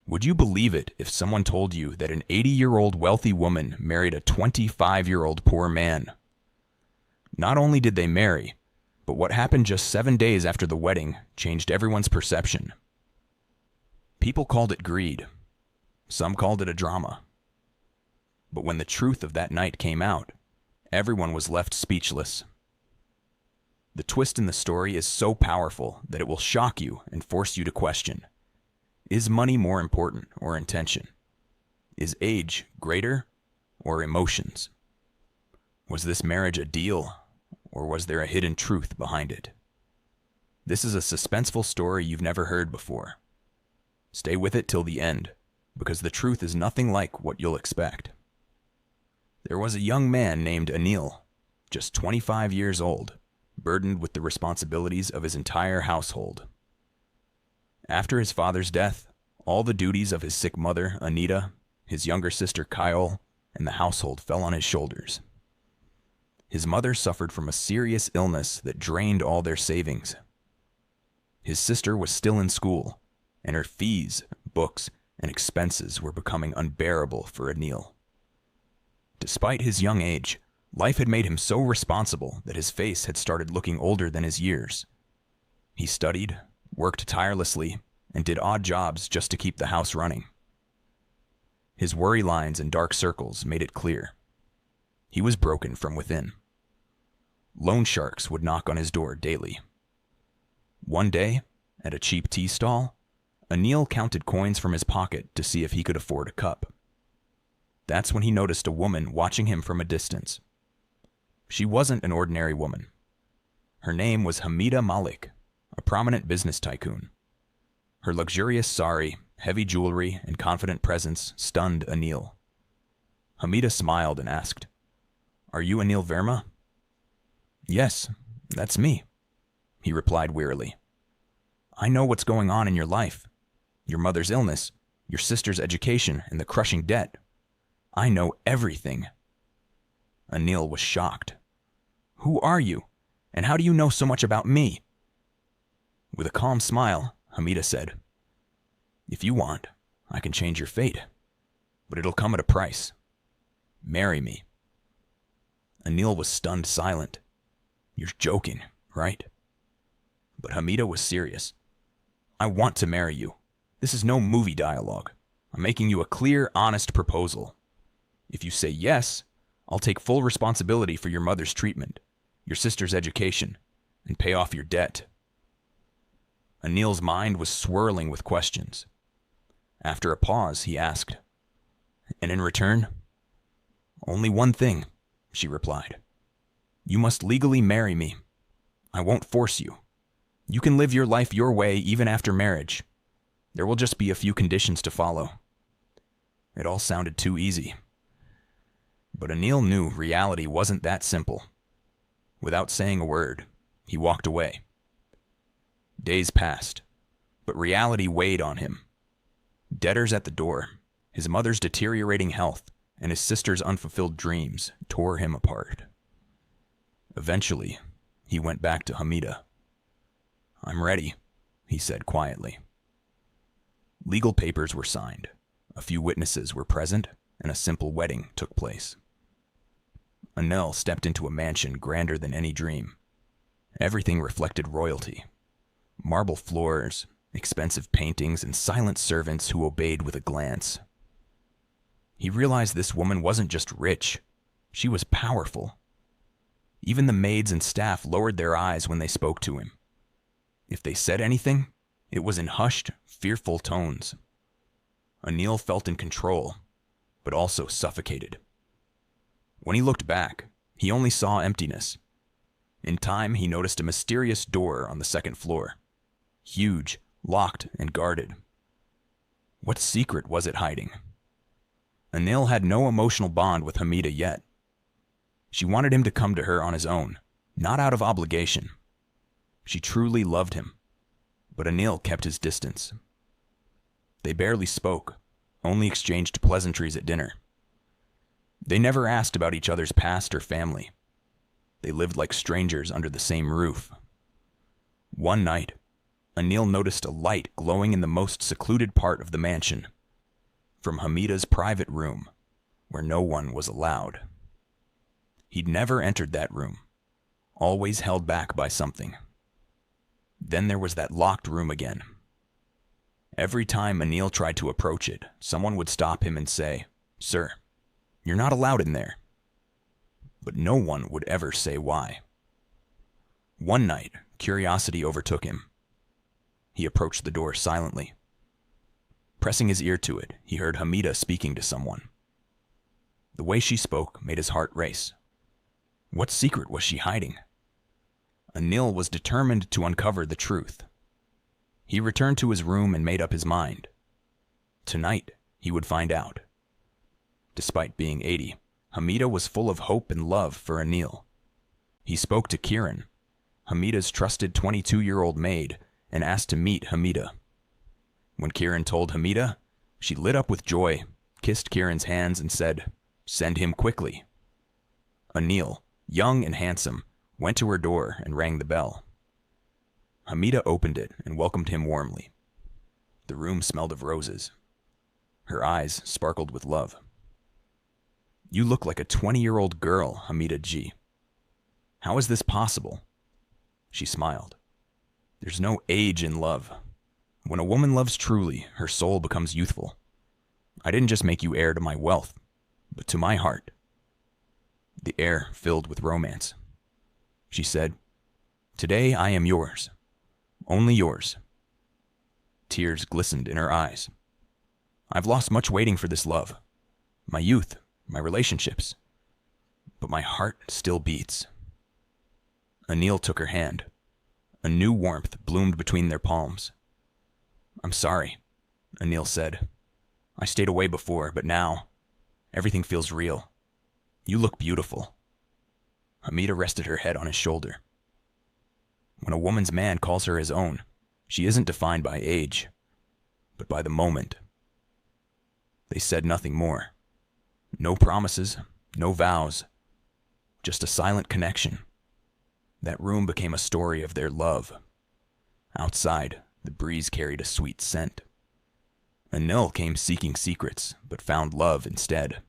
Would you believe it if someone told you that an 80-year-old wealthy woman married a 25-year-old poor man? Not only did they marry, but what happened just 7 days after the wedding changed everyone's perception. People called it greed. Some called it a drama. But when the truth of that night came out, everyone was left speechless. The twist in the story is so powerful that it will shock you and force you to question. Is money more important or intention? Is age greater or emotions? Was this marriage a deal, or was there a hidden truth behind it? This is a suspenseful story you've never heard before. Stay with it till the end, because the truth is nothing like what you'll expect. There was a young man named Anil, just 25 years old, burdened with the responsibilities of his entire household. After his father's death, all the duties of his sick mother, Anita, his younger sister, Kyle, and the household fell on his shoulders. His mother suffered from a serious illness that drained all their savings. His sister was still in school, and her fees, books, and expenses were becoming unbearable for Anil. Despite his young age, life had made him so responsible that his face had started looking older than his years. He studied, worked tirelessly, and did odd jobs just to keep the house running. His worry lines and dark circles made it clear. He was broken from within. Loan sharks would knock on his door daily. One day, at a cheap tea stall, Anil counted coins from his pocket to see if he could afford a cup. That's when he noticed a woman watching him from a distance. She wasn't an ordinary woman. Her name was Hamida Malik, a prominent business tycoon. Her luxurious sari, heavy jewelry, and confident presence stunned Anil. Hamida smiled and asked, "Are you Anil Verma?" "Yes, that's me," he replied wearily. "I know what's going on in your life. Your mother's illness, your sister's education, and the crushing debt. I know everything." Anil was shocked. "Who are you? And how do you know so much about me?" With a calm smile, Hamida said, "If you want, I can change your fate. But it'll come at a price. Marry me." Anil was stunned silent. "You're joking, right?" But Hamida was serious. "I want to marry you. This is no movie dialogue. I'm making you a clear, honest proposal. If you say yes, I'll take full responsibility for your mother's treatment, your sister's education, and pay off your debt." Anil's mind was swirling with questions. After a pause, he asked, "And in return?" "Only one thing," she replied. "You must legally marry me. I won't force you. You can live your life your way even after marriage. There will just be a few conditions to follow." It all sounded too easy. But Anil knew reality wasn't that simple. Without saying a word, he walked away. Days passed, but reality weighed on him. Debtors at the door, his mother's deteriorating health, and his sister's unfulfilled dreams tore him apart. Eventually, he went back to Hamida. "I'm ready," he said quietly. Legal papers were signed, a few witnesses were present, and a simple wedding took place. Anil stepped into a mansion grander than any dream. Everything reflected royalty. Marble floors, expensive paintings, and silent servants who obeyed with a glance. He realized this woman wasn't just rich, she was powerful. Even the maids and staff lowered their eyes when they spoke to him. If they said anything, it was in hushed, fearful tones. Anil felt in control, but also suffocated. When he looked back, he only saw emptiness. In time, he noticed a mysterious door on the second floor. Huge, locked, and guarded. What secret was it hiding? Anil had no emotional bond with Hamida yet. She wanted him to come to her on his own, not out of obligation. She truly loved him, but Anil kept his distance. They barely spoke, only exchanged pleasantries at dinner. They never asked about each other's past or family. They lived like strangers under the same roof. One night, Anil noticed a light glowing in the most secluded part of the mansion, from Hamida's private room, where no one was allowed. He'd never entered that room, always held back by something. Then there was that locked room again. Every time Anil tried to approach it, someone would stop him and say, "Sir, you're not allowed in there." But no one would ever say why. One night, curiosity overtook him. He approached the door silently. Pressing his ear to it, he heard Hamida speaking to someone. The way she spoke made his heart race. What secret was she hiding? Anil was determined to uncover the truth. He returned to his room and made up his mind. Tonight, he would find out. Despite being 80, Hamida was full of hope and love for Anil. He spoke to Kiran, Hamida's trusted 22-year-old maid, and asked to meet Hamida. When Kiran told Hamida, she lit up with joy, kissed Kiran's hands, and said, "Send him quickly." Anil, young and handsome, went to her door and rang the bell. Hamida opened it and welcomed him warmly. The room smelled of roses. Her eyes sparkled with love. "You look like a 20-year-old girl, Hamida ji. How is this possible?" She smiled. "There's no age in love. When a woman loves truly, her soul becomes youthful. I didn't just make you heir to my wealth, but to my heart." The air filled with romance. She said, "Today I am yours. Only yours." Tears glistened in her eyes. "I've lost much waiting for this love. My youth, my relationships. But my heart still beats." Anil took her hand. A new warmth bloomed between their palms. "I'm sorry," Anil said. "I stayed away before, but now, everything feels real. You look beautiful." Hamida rested her head on his shoulder. When a woman's man calls her his own, she isn't defined by age, but by the moment. They said nothing more. No promises, no vows, just a silent connection. That room became a story of their love. Outside, the breeze carried a sweet scent. Anil came seeking secrets, but found love instead.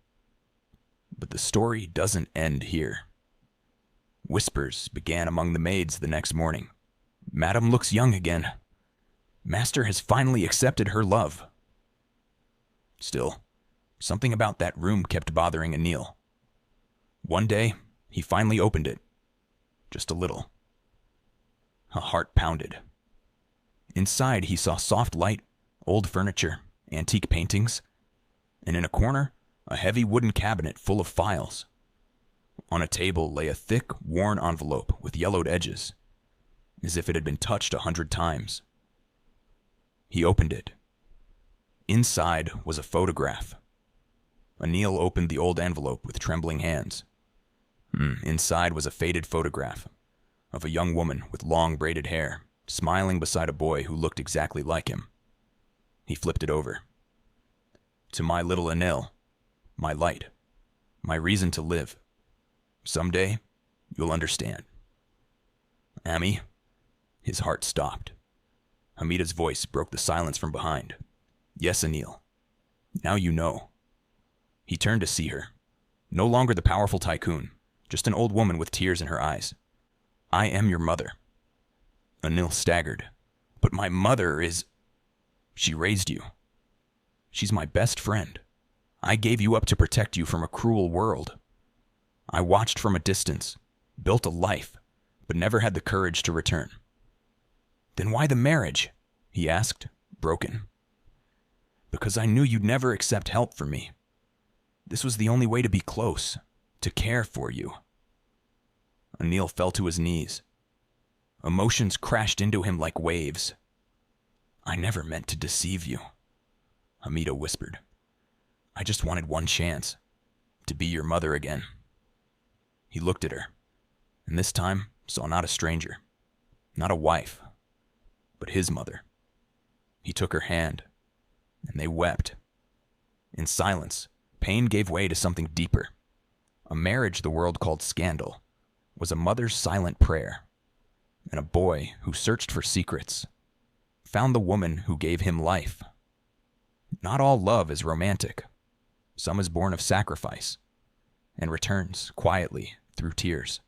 But the story doesn't end here. Whispers began among the maids the next morning. "Madam looks young again. Master has finally accepted her love." Still, something about that room kept bothering Anil. One day, he finally opened it. Just a little. A heart pounded. Inside, he saw soft light, old furniture, antique paintings, and in a corner, a heavy wooden cabinet full of files. On a table lay a thick, worn envelope with yellowed edges, as if it had been touched 100 times. He opened it. Inside was a photograph. Anil opened the old envelope with trembling hands. Inside was a faded photograph of a young woman with long braided hair, smiling beside a boy who looked exactly like him. He flipped it over. "To my little Anil, my light, my reason to live. Someday, you'll understand." "Ami?" His heart stopped. Hamida's voice broke the silence from behind. "Yes, Anil. Now you know." He turned to see her. No longer the powerful tycoon, just an old woman with tears in her eyes. "I am your mother." Anil staggered. "But my mother is..." "She raised you. She's my best friend. I gave you up to protect you from a cruel world. I watched from a distance, built a life, but never had the courage to return." "Then why the marriage?" he asked, broken. "Because I knew you'd never accept help from me. This was the only way to be close, to care for you." Anil fell to his knees. Emotions crashed into him like waves. "I never meant to deceive you," Hamida whispered. "I just wanted one chance, to be your mother again." He looked at her, and this time saw not a stranger, not a wife, but his mother. He took her hand, and they wept. In silence, pain gave way to something deeper. A marriage the world called scandal was a mother's silent prayer, and a boy who searched for secrets found the woman who gave him life. Not all love is romantic. Some is born of sacrifice and returns quietly through tears.